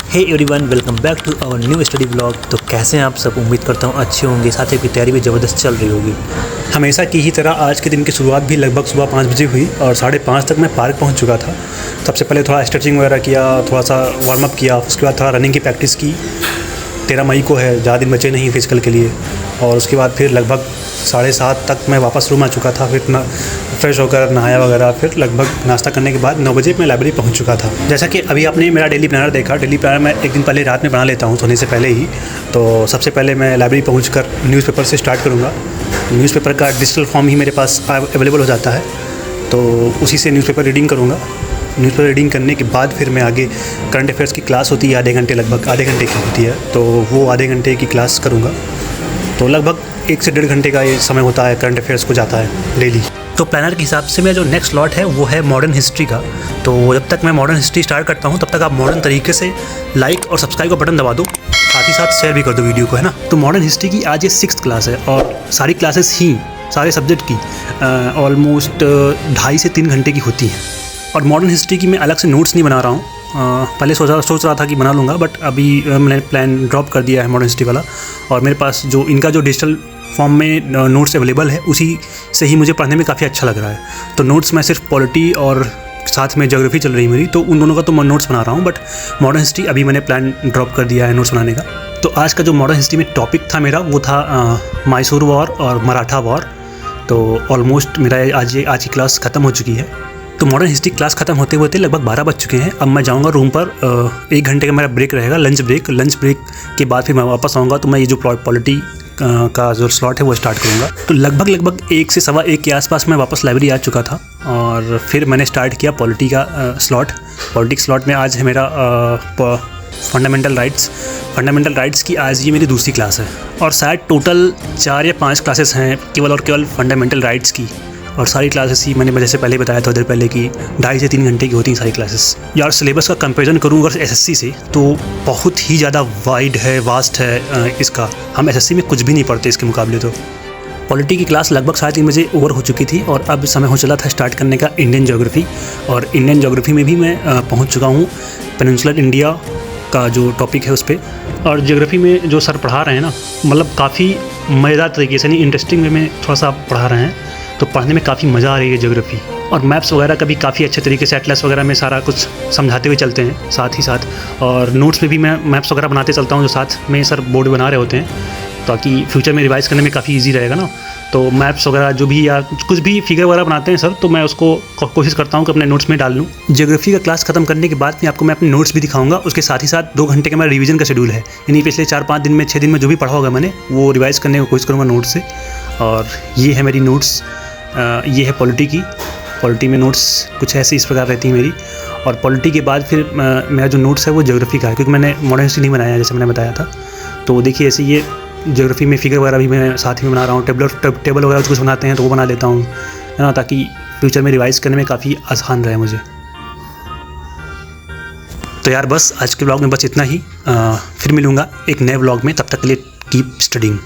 Hey everyone, welcome back to our new study blog. तो कैसे हैं आप सब? उम्मीद करता हूँ अच्छे होंगे, साथ ही की तैयारी भी ज़बरदस्त चल रही होगी। हमेशा की ही तरह आज के दिन की शुरुआत भी लगभग सुबह 5 बजे हुई और 5:30 तक मैं पार्क पहुँच चुका था। सबसे पहले थोड़ा स्ट्रेचिंग वगैरह किया, थोड़ा सा वार्म अप किया, उसके बाद थोड़ा रनिंग की प्रैक्टिस की। 13 मई को है, ज़्यादा दिन बचे नहीं फिजिकल के लिए। और उसके बाद फिर लगभग 7:30 तक मैं वापस रूम आ चुका था। फिर फ्रेश होकर नहाया वगैरह, फिर लगभग नाश्ता करने के बाद 9 बजे मैं लाइब्रेरी पहुंच चुका था। जैसा कि अभी आपने मेरा डेली प्लानर देखा, डेली प्लानर मैं एक दिन पहले रात में बना लेता हूं सोने से पहले ही। तो सबसे पहले मैं लाइब्रेरी पहुंचकर न्यूज़पेपर से स्टार्ट करूँगा। न्यूज़पेपर का डिजिटल फॉर्म ही मेरे पास अवेलेबल हो जाता है, तो उसी से न्यूज़पेपर रीडिंग करूँगा। न्यूज़पेपर रीडिंग करने के बाद फिर मैं आगे करंट अफेयर्स की क्लास होती है, आधे घंटे, लगभग आधे घंटे की होती है, तो वो आधे घंटे की क्लास करूँगा। तो लगभग 1 से 1.5 घंटे का ये समय होता है, करंट अफेयर्स को जाता है डेली। तो प्लानर के हिसाब से मेरा जो नेक्स्ट स्लॉट है वो है मॉडर्न हिस्ट्री का। तो जब तक मैं मॉडर्न हिस्ट्री स्टार्ट करता हूँ तब तक आप मॉडर्न तरीके से लाइक और सब्सक्राइब का बटन दबा दो, साथ ही साथ शेयर भी कर दो वीडियो को, है ना। तो मॉडर्न हिस्ट्री की आज ये 6th क्लास है और सारी क्लासेस ही सारे सब्जेक्ट की ऑलमोस्ट 2.5 से 3 घंटे की होती हैं। और मॉडर्न हिस्ट्री की मैं अलग से नोट्स नहीं बना रहा हूँ। पहले सोच रहा था कि बना लूँगा, बट अभी मैंने प्लान ड्रॉप कर दिया है मॉडर्न हिस्ट्री वाला। और मेरे पास जो इनका जो डिजिटल फॉर्म में नोट्स अवेलेबल है, उसी से ही मुझे पढ़ने में काफ़ी अच्छा लग रहा है। तो नोट्स मैं सिर्फ पॉलिटी और साथ में ज्योग्राफी चल रही है मेरी, तो उन दोनों का तो मैं नोट्स बना रहा हूँ, बट मॉडर्न हिस्ट्री अभी मैंने प्लान ड्रॉप कर दिया है नोट्स बनाने का। तो आज का जो मॉडर्न हिस्ट्री में टॉपिक था मेरा, वो था मैसूर वॉर और मराठा वॉर। तो ऑलमोस्ट मेरा आज की क्लास ख़त्म हो चुकी है। तो मॉडर्न हिस्ट्री क्लास ख़त्म होते होते लगभग 12 बज चुके हैं। अब मैं जाऊंगा रूम पर। 1 घंटे का मेरा ब्रेक रहेगा, लंच ब्रेक के बाद फिर मैं वापस आऊँगा। तो मैं ये जो पॉलिटी का जो स्लॉट है वो स्टार्ट करूँगा। तो लगभग 1 से 1:15 के आसपास मैं वापस लाइब्रेरी आ चुका था और फिर मैंने स्टार्ट किया पॉलिटी का स्लॉट। पॉलिटिक्स स्लॉट में आज है मेरा फंडामेंटल राइट्स की आज ये मेरी दूसरी क्लास है। और शायद टोटल 4 या 5 क्लासेस हैं केवल फंडामेंटल राइट्स की। और सारी क्लासेस ही मैंने जैसे पहले बताया था, देर पहले कि 2.5 से 3 घंटे की होती हैं सारी क्लासेस। यार सिलेबस का कंपैरिजन करूँ अगर एसएससी से, तो बहुत ही ज़्यादा वास्ट है इसका। हम एसएससी में कुछ भी नहीं पढ़ते इसके मुकाबले। तो पॉलिटी की क्लास लगभग 3:30 बजे ओवर हो चुकी थी और अब समय हो चला था स्टार्ट करने का इंडियन ज्योग्राफी। और इंडियन ज्योग्राफी में भी मैं पहुँच चुका हूँ। पेनिनसुलर इंडिया का जो टॉपिक है उस पर। और ज्योग्राफी में जो सर पढ़ा रहे हैं ना, मतलब काफ़ी मज़ेदार तरीके से, नहीं इंटरेस्टिंग वे में थोड़ा सा पढ़ा रहे हैं, तो पढ़ने में काफ़ी मज़ा आ रही है ज्योग्राफी। और मैप्स वगैरह का भी काफ़ी अच्छे तरीके से एटलस वगैरह में सारा कुछ समझाते हुए चलते हैं साथ ही साथ। और नोट्स में भी मैं मैप्स वगैरह बनाते चलता हूँ, जो साथ में सर बोर्ड बना रहे होते हैं, ताकि फ्यूचर में रिवाइज़ करने में काफ़ी ईजी रहेगा ना। तो मैप्स वगैरह जो भी या कुछ भी फिगर वगैरह बनाते हैं सर, तो मैं उसको कोशिश करता हूँ कि अपने नोट्स में डाल लूँ। ज्योग्राफी का क्लास खत्म करने के बाद में आपको मैं अपने नोट्स भी दिखाऊंगा। उसके साथ ही साथ 2 घंटे का मेरा रिवीजन का शेड्यूल है, यानी पिछले 4-5 दिन में 6 दिन में जो भी पढ़ा होगा मैंने, वो रिवाइज़ करने की कोशिश करूँगा नोट्स से। और ये है मेरी नोट्स। ये है पॉलिटी में नोट्स कुछ ऐसी इस प्रकार रहती है मेरी। और पॉलिटी के बाद फिर मेरा जो नोट्स है वो ज्योग्राफी का है, क्योंकि मैंने मॉडर्न हिस्ट्री नहीं बनाया जैसे मैंने बताया था। तो देखिए ऐसे ये ज्योग्राफी में फिगर वगैरह भी मैं साथ में बना रहा हूँ। टेबल वगैरह कुछ बनाते हैं तो वो बना लेता हूँ, है ना, ताकि फ्यूचर में रिवाइज़ करने में काफ़ी आसान रहे मुझे। तो यार बस आज के ब्लॉग में बस इतना ही। फिर मिलूँगा एक नए ब्लॉग में, तब तक के लिए कीप स्टडिंग।